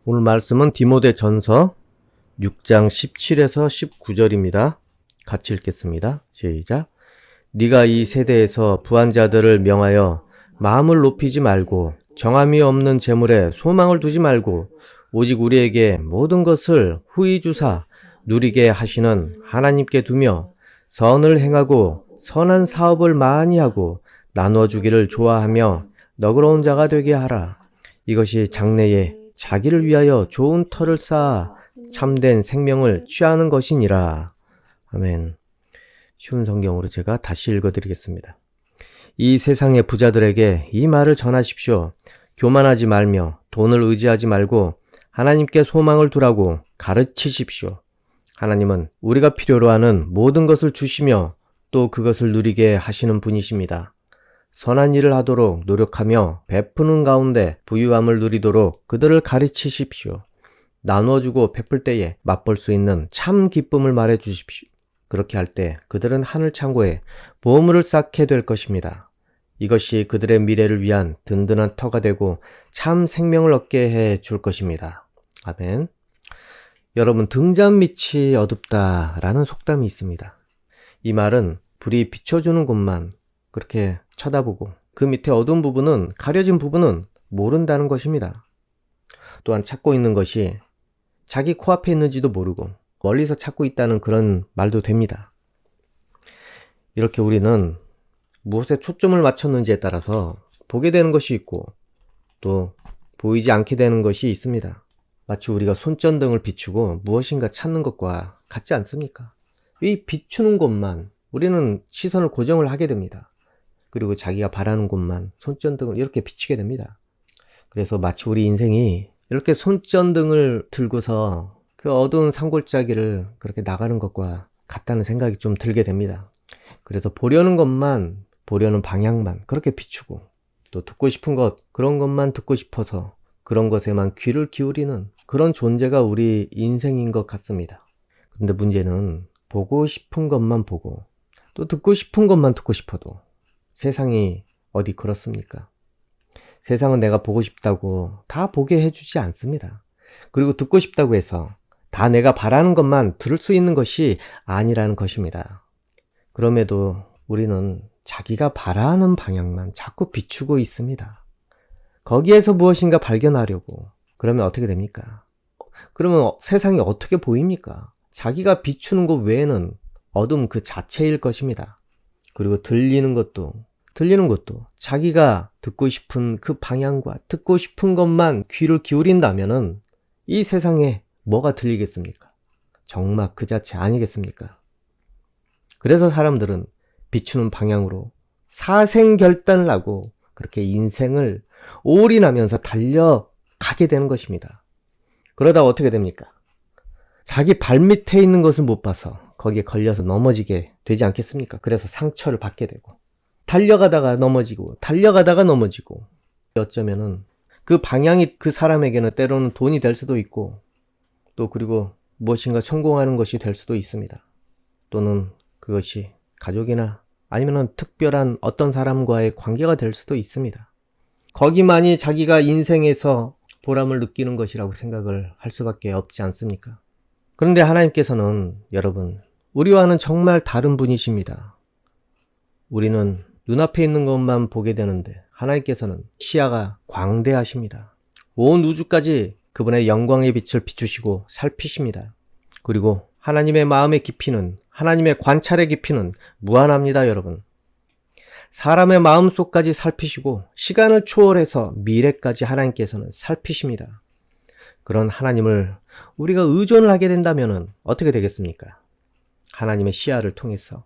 오늘 말씀은 디모데전서 6장 17에서 19절입니다. 같이 읽겠습니다. 시작. 네가 이 세대에서 부한 자들을 명하여 마음을 높이지 말고 정함이 없는 재물에 소망을 두지 말고 오직 우리에게 모든 것을 후히 주사 누리게 하시는 하나님께 두며 선을 행하고 선한 사업을 많이 하고 나누어 주기를 좋아하며 너그러운 자가 되게 하라. 이것이 장래에 자기를 위하여 좋은 터를 쌓아 참된 생명을 취하는 것이니라. 아멘. 쉬운 성경으로 제가 다시 읽어드리겠습니다. 이 세상의 부자들에게 이 말을 전하십시오. 교만하지 말며 돈을 의지하지 말고 하나님께 소망을 두라고 가르치십시오. 하나님은 우리가 필요로 하는 모든 것을 주시며 또 그것을 누리게 하시는 분이십니다. 선한 일을 하도록 노력하며 베푸는 가운데 부유함을 누리도록 그들을 가르치십시오. 나누어주고 베풀 때에 맛볼 수 있는 참 기쁨을 말해 주십시오. 그렇게 할 때 그들은 하늘 창고에 보물을 쌓게 될 것입니다. 이것이 그들의 미래를 위한 든든한 터가 되고 참 생명을 얻게 해 줄 것입니다. 아멘. 여러분, 등잔 밑이 어둡다라는 속담이 있습니다. 이 말은 불이 비춰주는 곳만 그렇게 쳐다보고 그 밑에 어두운 부분은, 가려진 부분은 모른다는 것입니다. 또한 찾고 있는 것이 자기 코앞에 있는지도 모르고 멀리서 찾고 있다는 그런 말도 됩니다. 이렇게 우리는 무엇에 초점을 맞췄는지에 따라서 보게 되는 것이 있고 또 보이지 않게 되는 것이 있습니다. 마치 우리가 손전등을 비추고 무엇인가 찾는 것과 같지 않습니까? 이 비추는 곳만 우리는 시선을 고정을 하게 됩니다. 그리고 자기가 바라는 곳만 손전등을 이렇게 비추게 됩니다. 그래서 마치 우리 인생이 이렇게 손전등을 들고서 그 어두운 산골짜기를 그렇게 나가는 것과 같다는 생각이 좀 들게 됩니다. 그래서 보려는 것만, 보려는 방향만 그렇게 비추고 또 듣고 싶은 것, 그런 것만 듣고 싶어서 그런 것에만 귀를 기울이는 그런 존재가 우리 인생인 것 같습니다. 근데 문제는 보고 싶은 것만 보고 또 듣고 싶은 것만 듣고 싶어도 세상이 어디 그렇습니까? 세상은 내가 보고 싶다고 다 보게 해주지 않습니다. 그리고 듣고 싶다고 해서 다 내가 바라는 것만 들을 수 있는 것이 아니라는 것입니다. 그럼에도 우리는 자기가 바라는 방향만 자꾸 비추고 있습니다. 거기에서 무엇인가 발견하려고 그러면 어떻게 됩니까? 그러면 세상이 어떻게 보입니까? 자기가 비추는 것 외에는 어둠 그 자체일 것입니다. 그리고 들리는 것도 자기가 듣고 싶은 그 방향과 듣고 싶은 것만 귀를 기울인다면은 이 세상에 뭐가 들리겠습니까? 정말 그 자체 아니겠습니까? 그래서 사람들은 비추는 방향으로 사생결단을 하고 그렇게 인생을 올인하면서 달려가게 되는 것입니다. 그러다 어떻게 됩니까? 자기 발밑에 있는 것을 못 봐서 거기에 걸려서 넘어지게 되지 않겠습니까? 그래서 상처를 받게 되고 달려가다가 넘어지고 어쩌면은 그 방향이 그 사람에게는 때로는 돈이 될 수도 있고 또 그리고 무엇인가 성공하는 것이 될 수도 있습니다. 또는 그것이 가족이나 아니면은 특별한 어떤 사람과의 관계가 될 수도 있습니다. 거기만이 자기가 인생에서 보람을 느끼는 것이라고 생각을 할 수밖에 없지 않습니까? 그런데 하나님께서는 여러분, 우리와는 정말 다른 분이십니다. 우리는 눈앞에 있는 것만 보게 되는데 하나님께서는 시야가 광대하십니다. 온 우주까지 그분의 영광의 빛을 비추시고 살피십니다. 그리고 하나님의 마음의 깊이는, 하나님의 관찰의 깊이는 무한합니다, 여러분. 사람의 마음속까지 살피시고 시간을 초월해서 미래까지 하나님께서는 살피십니다. 그런 하나님을 우리가 의존을 하게 된다면 어떻게 되겠습니까? 하나님의 시야를 통해서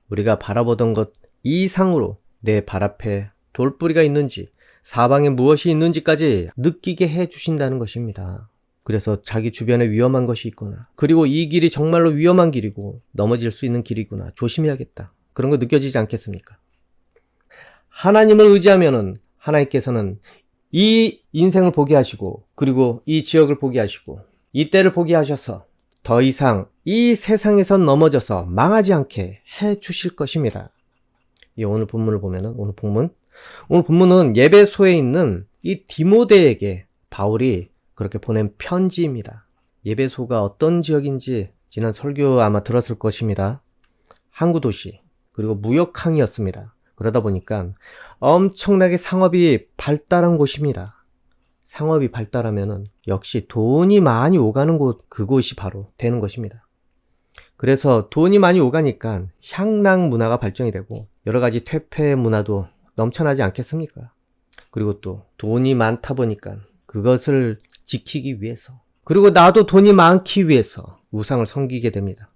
우리가 바라보던 것 이상으로 내 발 앞에 돌뿌리가 있는지 사방에 무엇이 있는지까지 느끼게 해주신다는 것입니다. 그래서 자기 주변에 위험한 것이 있거나 그리고 이 길이 정말로 위험한 길이고 넘어질 수 있는 길이구나, 조심해야겠다, 그런 거 느껴지지 않겠습니까? 하나님을 의지하면은 하나님께서는 이 인생을 보게 하시고 그리고 이 지역을 보게 하시고 이 때를 보게 하셔서 더 이상 이 세상에서 넘어져서 망하지 않게 해 주실 것입니다. 이 오늘 본문을 보면은 오늘 본문은 예배소에 있는 이 디모데에게 바울이 그렇게 보낸 편지입니다. 예배소가 어떤 지역인지 지난 설교 아마 들었을 것입니다. 항구 도시, 그리고 무역항이었습니다. 그러다 보니까 엄청나게 상업이 발달한 곳입니다. 상업이 발달하면은 역시 돈이 많이 오가는 곳, 그곳이 바로 되는 것입니다. 그래서 돈이 많이 오가니까 향락 문화가 발전이 되고 여러 가지 퇴폐 문화도 넘쳐나지 않겠습니까? 그리고 또 돈이 많다 보니까 그것을 지키기 위해서, 그리고 나도 돈이 많기 위해서 우상을 섬기게 됩니다.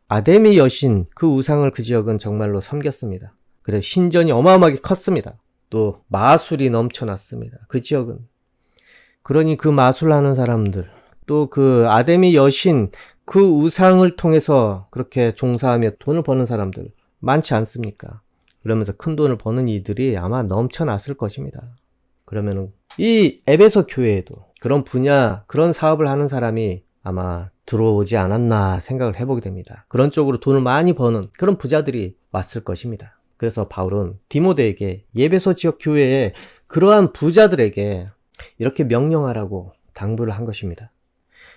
아데미 여신, 그 우상을 그 지역은 정말로 섬겼습니다. 그래서 신전이 어마어마하게 컸습니다. 또 마술이 넘쳐났습니다. 그 지역은. 그러니 그 마술하는 사람들, 또 그 아데미 여신, 그 우상을 통해서 그렇게 종사하며 돈을 버는 사람들 많지 않습니까? 그러면서 큰 돈을 버는 이들이 아마 넘쳐났을 것입니다. 그러면은 이 에베소 교회에도 그런 분야, 그런 사업을 하는 사람이 아마 들어오지 않았나 생각을 해보게 됩니다. 그런 쪽으로 돈을 많이 버는 그런 부자들이 왔을 것입니다. 그래서 바울은 디모데에게 예배소 지역 교회에 그러한 부자들에게 이렇게 명령하라고 당부를 한 것입니다.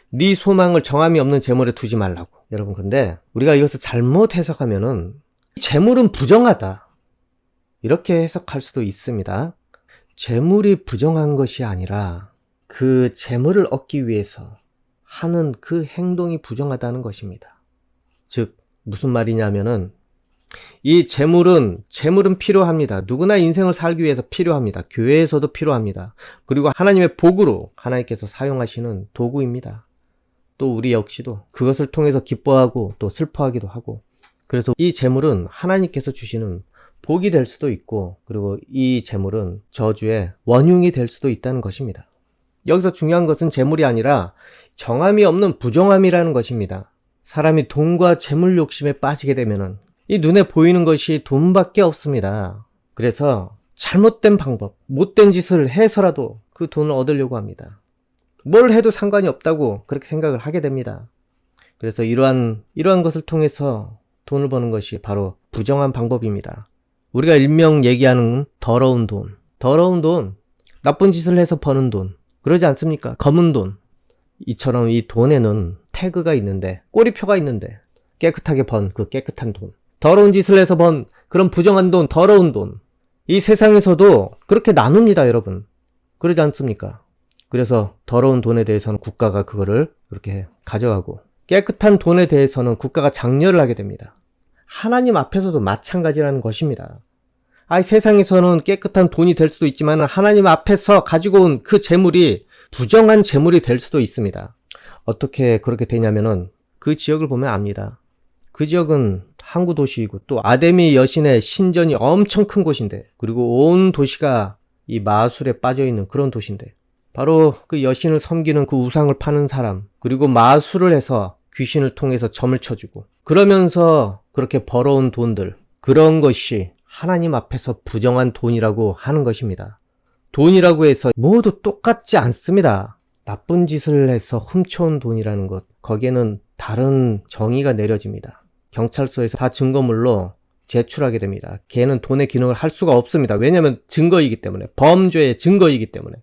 네 소망을 정함이 없는 재물에 두지 말라고. 여러분, 근데 우리가 이것을 잘못 해석하면은 재물은 부정하다, 이렇게 해석할 수도 있습니다. 재물이 부정한 것이 아니라 그 재물을 얻기 위해서 하는 그 행동이 부정하다는 것입니다. 즉 무슨 말이냐면은 이 재물은 필요합니다. 누구나 인생을 살기 위해서 필요합니다. 교회에서도 필요합니다. 그리고 하나님의 복으로 하나님께서 사용하시는 도구입니다. 또 우리 역시도 그것을 통해서 기뻐하고 또 슬퍼하기도 하고, 그래서 이 재물은 하나님께서 주시는 복이 될 수도 있고, 그리고 이 재물은 저주의 원흉이 될 수도 있다는 것입니다. 여기서 중요한 것은 재물이 아니라 정함이 없는 부정함이라는 것입니다. 사람이 돈과 재물 욕심에 빠지게 되면은 이 눈에 보이는 것이 돈밖에 없습니다. 그래서 잘못된 방법, 못된 짓을 해서라도 그 돈을 얻으려고 합니다. 뭘 해도 상관이 없다고 그렇게 생각을 하게 됩니다. 그래서 이러한 것을 통해서 돈을 버는 것이 바로 부정한 방법입니다. 우리가 일명 얘기하는 더러운 돈, 나쁜 짓을 해서 버는 돈, 그러지 않습니까? 검은 돈. 이처럼 이 돈에는 태그가 있는데, 꼬리표가 있는데, 깨끗하게 번 그 깨끗한 돈, 더러운 짓을 해서 번 그런 부정한 돈, 더러운 돈, 이 세상에서도 그렇게 나눕니다, 여러분. 그러지 않습니까? 그래서 더러운 돈에 대해서는 국가가 그거를 그렇게 가져가고, 깨끗한 돈에 대해서는 국가가 장려를 하게 됩니다. 하나님 앞에서도 마찬가지라는 것입니다. 세상에서는 깨끗한 돈이 될 수도 있지만 하나님 앞에서 가지고 온 그 재물이 부정한 재물이 될 수도 있습니다. 어떻게 그렇게 되냐면은 그 지역을 보면 압니다. 그 지역은 항구 도시이고 또 아데미 여신의 신전이 엄청 큰 곳인데, 그리고 온 도시가 이 마술에 빠져있는 그런 도시인데, 바로 그 여신을 섬기는 그 우상을 파는 사람, 그리고 마술을 해서 귀신을 통해서 점을 쳐주고, 그러면서 그렇게 벌어온 돈들, 그런 것이 하나님 앞에서 부정한 돈이라고 하는 것입니다. 돈이라고 해서 모두 똑같지 않습니다. 나쁜 짓을 해서 훔쳐온 돈이라는 것, 거기에는 다른 정의가 내려집니다. 경찰서에서 다 증거물로 제출하게 됩니다. 걔는 돈의 기능을 할 수가 없습니다. 왜냐하면 증거이기 때문에, 범죄의 증거이기 때문에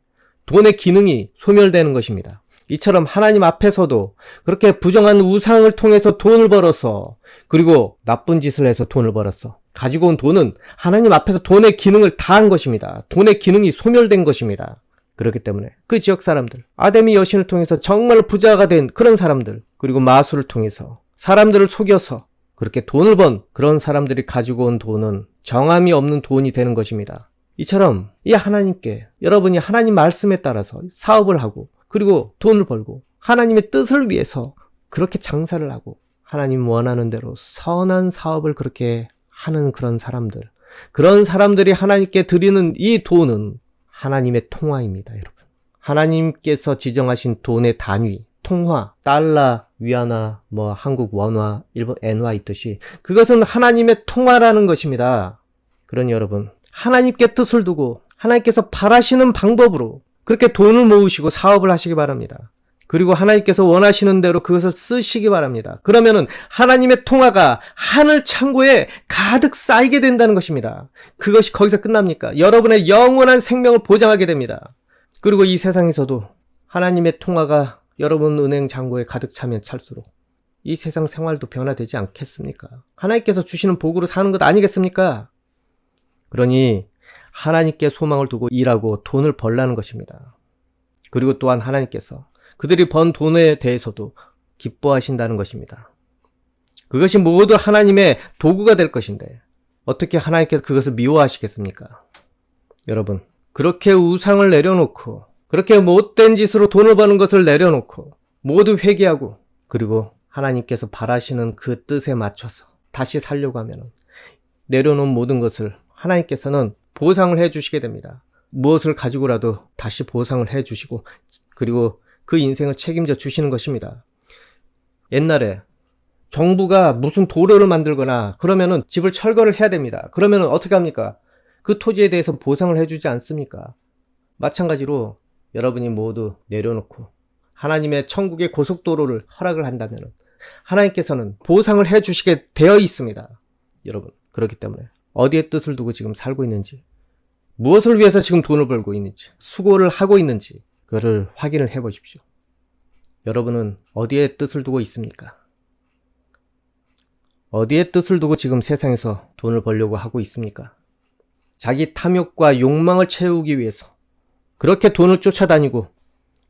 돈의 기능이 소멸되는 것입니다. 이처럼 하나님 앞에서도 그렇게 부정한 우상을 통해서 돈을 벌어서, 그리고 나쁜 짓을 해서 돈을 벌었어, 가지고 온 돈은 하나님 앞에서 돈의 기능을 다한 것입니다. 돈의 기능이 소멸된 것입니다. 그렇기 때문에 그 지역 사람들, 아데미 여신을 통해서 정말 부자가 된 그런 사람들, 그리고 마술을 통해서 사람들을 속여서 그렇게 돈을 번 그런 사람들이 가지고 온 돈은 정함이 없는 돈이 되는 것입니다. 이처럼 이 하나님께, 여러분이 하나님 말씀에 따라서 사업을 하고, 그리고 돈을 벌고 하나님의 뜻을 위해서 그렇게 장사를 하고 하나님 원하는 대로 선한 사업을 그렇게 하는 그런 사람들이 하나님께 드리는 이 돈은 하나님의 통화입니다, 여러분. 하나님께서 지정하신 돈의 단위, 통화, 달러, 위안화, 한국 원화, 일본 엔화 있듯이 그것은 하나님의 통화라는 것입니다. 그러니 여러분, 하나님께 뜻을 두고 하나님께서 바라시는 방법으로 그렇게 돈을 모으시고 사업을 하시기 바랍니다. 그리고 하나님께서 원하시는 대로 그것을 쓰시기 바랍니다. 그러면은 하나님의 통화가 하늘 창고에 가득 쌓이게 된다는 것입니다. 그것이 거기서 끝납니까? 여러분의 영원한 생명을 보장하게 됩니다. 그리고 이 세상에서도 하나님의 통화가 여러분 은행 잔고에 가득 차면 찰수록 이 세상 생활도 변화되지 않겠습니까? 하나님께서 주시는 복으로 사는 것 아니겠습니까? 그러니 하나님께 소망을 두고 일하고 돈을 벌라는 것입니다. 그리고 또한 하나님께서 그들이 번 돈에 대해서도 기뻐하신다는 것입니다. 그것이 모두 하나님의 도구가 될 것인데 어떻게 하나님께서 그것을 미워하시겠습니까? 여러분, 그렇게 우상을 내려놓고 그렇게 못된 짓으로 돈을 버는 것을 내려놓고 모두 회개하고 그리고 하나님께서 바라시는 그 뜻에 맞춰서 다시 살려고 하면 내려놓은 모든 것을 하나님께서는 보상을 해주시게 됩니다. 무엇을 가지고라도 다시 보상을 해주시고 그리고 그 인생을 책임져 주시는 것입니다. 옛날에 정부가 무슨 도로를 만들거나 그러면은 집을 철거를 해야 됩니다. 그러면은 어떻게 합니까? 그 토지에 대해서 보상을 해주지 않습니까? 마찬가지로 여러분이 모두 내려놓고 하나님의 천국의 고속도로를 허락을 한다면 하나님께서는 보상을 해주시게 되어 있습니다. 여러분, 그렇기 때문에 어디에 뜻을 두고 지금 살고 있는지, 무엇을 위해서 지금 돈을 벌고 있는지, 수고를 하고 있는지 그거를 확인을 해보십시오. 여러분은 어디에 뜻을 두고 있습니까? 어디에 뜻을 두고 지금 세상에서 돈을 벌려고 하고 있습니까? 자기 탐욕과 욕망을 채우기 위해서 그렇게 돈을 쫓아다니고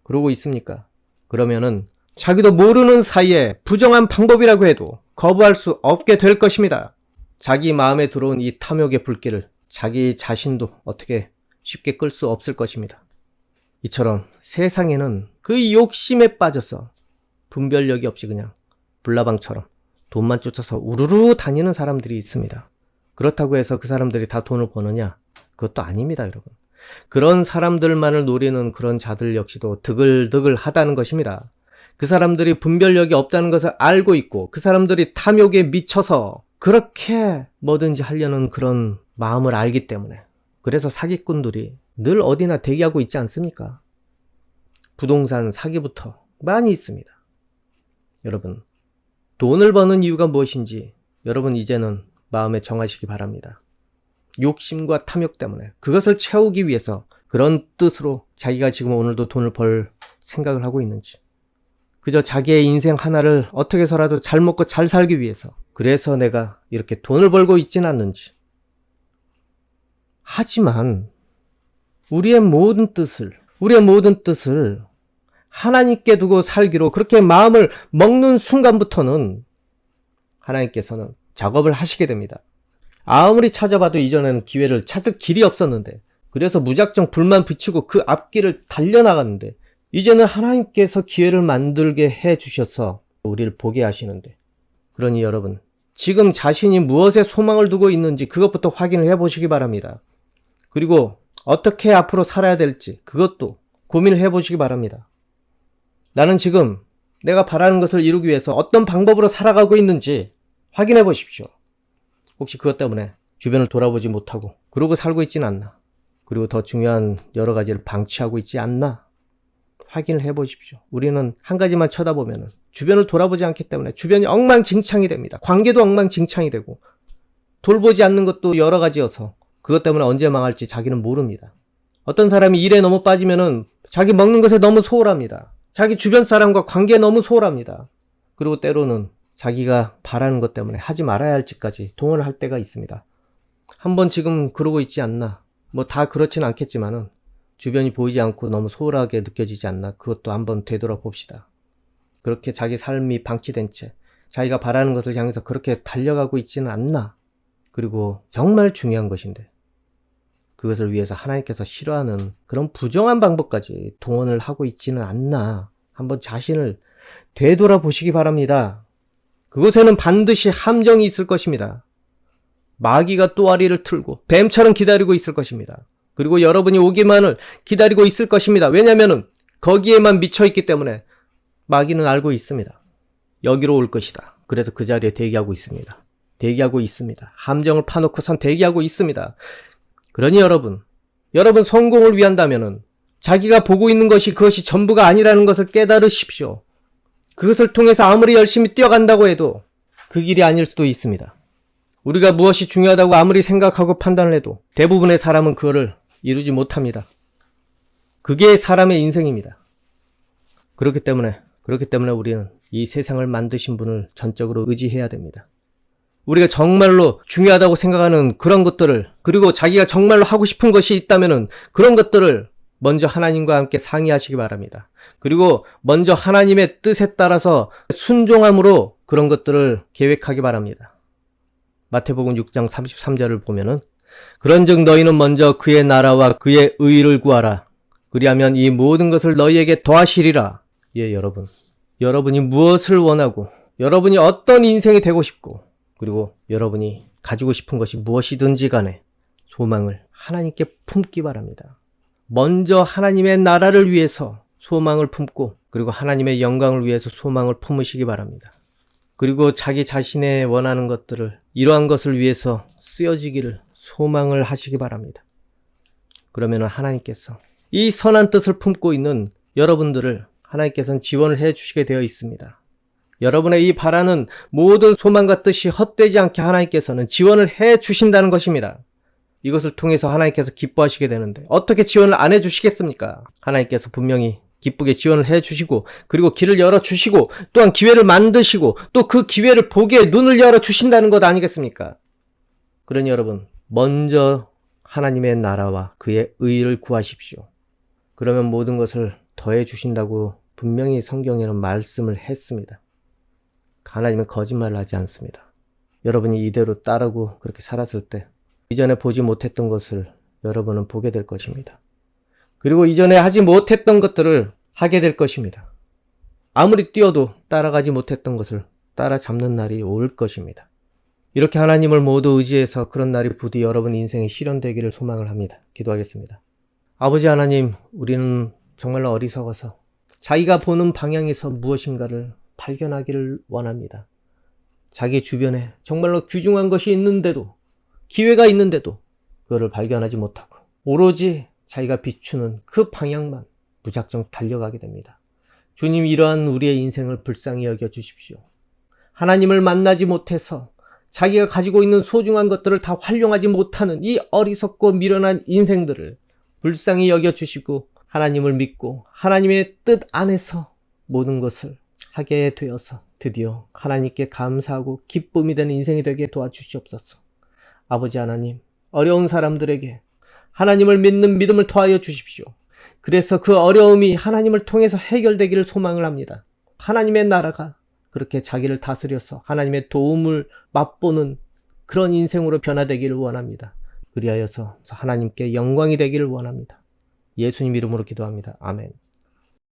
그러고 있습니까? 그러면은 자기도 모르는 사이에 부정한 방법이라고 해도 거부할 수 없게 될 것입니다. 자기 마음에 들어온 이 탐욕의 불길을 자기 자신도 어떻게 쉽게 끌 수 없을 것입니다. 이처럼 세상에는 그 욕심에 빠져서 분별력이 없이 그냥 불나방처럼 돈만 쫓아서 우르르 다니는 사람들이 있습니다. 그렇다고 해서 그 사람들이 다 돈을 버느냐? 그것도 아닙니다, 여러분. 그런 사람들만을 노리는 그런 자들 역시도 드글드글 하다는 것입니다. 그 사람들이 분별력이 없다는 것을 알고 있고 그 사람들이 탐욕에 미쳐서 그렇게 뭐든지 하려는 그런 마음을 알기 때문에 그래서 사기꾼들이 늘 어디나 대기하고 있지 않습니까? 부동산 사기부터 많이 있습니다. 여러분, 돈을 버는 이유가 무엇인지 여러분 이제는 마음에 정하시기 바랍니다. 욕심과 탐욕 때문에 그것을 채우기 위해서 그런 뜻으로 자기가 지금 오늘도 돈을 벌 생각을 하고 있는지, 그저 자기의 인생 하나를 어떻게 해서라도 잘 먹고 잘 살기 위해서 그래서 내가 이렇게 돈을 벌고 있지는 않는지. 하지만 우리의 모든 뜻을 하나님께 두고 살기로 그렇게 마음을 먹는 순간부터는 하나님께서는 작업을 하시게 됩니다. 아무리 찾아봐도 이전에는 기회를 찾을 길이 없었는데 그래서 무작정 불만 붙이고 그 앞길을 달려나갔는데 이제는 하나님께서 기회를 만들게 해주셔서 우리를 보게 하시는데, 그러니 여러분 지금 자신이 무엇에 소망을 두고 있는지 그것부터 확인을 해보시기 바랍니다. 그리고 어떻게 앞으로 살아야 될지 그것도 고민을 해보시기 바랍니다. 나는 지금 내가 바라는 것을 이루기 위해서 어떤 방법으로 살아가고 있는지 확인해 보십시오. 혹시 그것 때문에 주변을 돌아보지 못하고 그러고 살고 있진 않나? 그리고 더 중요한 여러 가지를 방치하고 있지 않나? 확인을 해 보십시오. 우리는 한 가지만 쳐다보면 주변을 돌아보지 않기 때문에 주변이 엉망진창이 됩니다. 관계도 엉망진창이 되고 돌보지 않는 것도 여러 가지여서 그것 때문에 언제 망할지 자기는 모릅니다. 어떤 사람이 일에 너무 빠지면은 자기 먹는 것에 너무 소홀합니다. 자기 주변 사람과 관계에 너무 소홀합니다. 그리고 때로는 자기가 바라는 것 때문에 하지 말아야 할 짓까지 동원을 할 때가 있습니다. 한번 지금 그러고 있지 않나? 뭐 다 그렇진 않겠지만은 주변이 보이지 않고 너무 소홀하게 느껴지지 않나? 그것도 한번 되돌아봅시다. 그렇게 자기 삶이 방치된 채 자기가 바라는 것을 향해서 그렇게 달려가고 있지는 않나? 그리고 정말 중요한 것인데 그것을 위해서 하나님께서 싫어하는 그런 부정한 방법까지 동원을 하고 있지는 않나? 한번 자신을 되돌아보시기 바랍니다. 그곳에는 반드시 함정이 있을 것입니다. 마귀가 또아리를 틀고 뱀처럼 기다리고 있을 것입니다. 그리고 여러분이 오기만을 기다리고 있을 것입니다. 왜냐하면 거기에만 미쳐있기 때문에 마귀는 알고 있습니다. 여기로 올 것이다. 그래서 그 자리에 대기하고 있습니다. 함정을 파놓고선 대기하고 있습니다. 그러니 여러분 성공을 위한다면 자기가 보고 있는 것이 그것이 전부가 아니라는 것을 깨달으십시오. 그것을 통해서 아무리 열심히 뛰어간다고 해도 그 길이 아닐 수도 있습니다. 우리가 무엇이 중요하다고 아무리 생각하고 판단을 해도 대부분의 사람은 그거를 이루지 못합니다. 그게 사람의 인생입니다. 그렇기 때문에 우리는 이 세상을 만드신 분을 전적으로 의지해야 됩니다. 우리가 정말로 중요하다고 생각하는 그런 것들을, 그리고 자기가 정말로 하고 싶은 것이 있다면은 그런 것들을 먼저 하나님과 함께 상의하시기 바랍니다. 그리고 먼저 하나님의 뜻에 따라서 순종함으로 그런 것들을 계획하기 바랍니다. 마태복음 6장 33절을 보면은 그런즉 너희는 먼저 그의 나라와 그의 의를 구하라. 그리하면 이 모든 것을 너희에게 더하시리라. 예, 여러분이 무엇을 원하고, 여러분이 어떤 인생이 되고 싶고, 그리고 여러분이 가지고 싶은 것이 무엇이든지 간에 소망을 하나님께 품기 바랍니다. 먼저 하나님의 나라를 위해서 소망을 품고, 그리고 하나님의 영광을 위해서 소망을 품으시기 바랍니다. 그리고 자기 자신의 원하는 것들을, 이러한 것을 위해서 쓰여지기를 소망을 하시기 바랍니다. 그러면 하나님께서 이 선한 뜻을 품고 있는 여러분들을 하나님께서는 지원을 해 주시게 되어 있습니다. 여러분의 이 바라는 모든 소망과 뜻이 헛되지 않게 하나님께서는 지원을 해 주신다는 것입니다. 이것을 통해서 하나님께서 기뻐하시게 되는데 어떻게 지원을 안 해 주시겠습니까? 하나님께서 분명히 기쁘게 지원을 해 주시고, 그리고 길을 열어 주시고, 또한 기회를 만드시고, 또 그 기회를 보기에 눈을 열어 주신다는 것 아니겠습니까? 그러니 여러분, 먼저 하나님의 나라와 그의 의를 구하십시오. 그러면 모든 것을 더해 주신다고 분명히 성경에는 말씀을 했습니다. 하나님은 거짓말을 하지 않습니다. 여러분이 이대로 따르고 그렇게 살았을 때 이전에 보지 못했던 것을 여러분은 보게 될 것입니다. 그리고 이전에 하지 못했던 것들을 하게 될 것입니다. 아무리 뛰어도 따라가지 못했던 것을 따라잡는 날이 올 것입니다. 이렇게 하나님을 모두 의지해서 그런 날이 부디 여러분 인생에 실현되기를 소망을 합니다. 기도하겠습니다. 아버지 하나님, 우리는 정말로 어리석어서 자기가 보는 방향에서 무엇인가를 발견하기를 원합니다. 자기 주변에 정말로 귀중한 것이 있는데도, 기회가 있는데도 그거를 발견하지 못하고 오로지 자기가 비추는 그 방향만 무작정 달려가게 됩니다. 주님, 이러한 우리의 인생을 불쌍히 여겨 주십시오. 하나님을 만나지 못해서 자기가 가지고 있는 소중한 것들을 다 활용하지 못하는 이 어리석고 미련한 인생들을 불쌍히 여겨 주시고, 하나님을 믿고 하나님의 뜻 안에서 모든 것을 하게 되어서 드디어 하나님께 감사하고 기쁨이 되는 인생이 되게 도와주시옵소서. 아버지 하나님, 어려운 사람들에게 하나님을 믿는 믿음을 더하여 주십시오. 그래서 그 어려움이 하나님을 통해서 해결되기를 소망을 합니다. 하나님의 나라가 그렇게 자기를 다스려서 하나님의 도움을 맛보는 그런 인생으로 변화되기를 원합니다. 그리하여서 하나님께 영광이 되기를 원합니다. 예수님 이름으로 기도합니다. 아멘.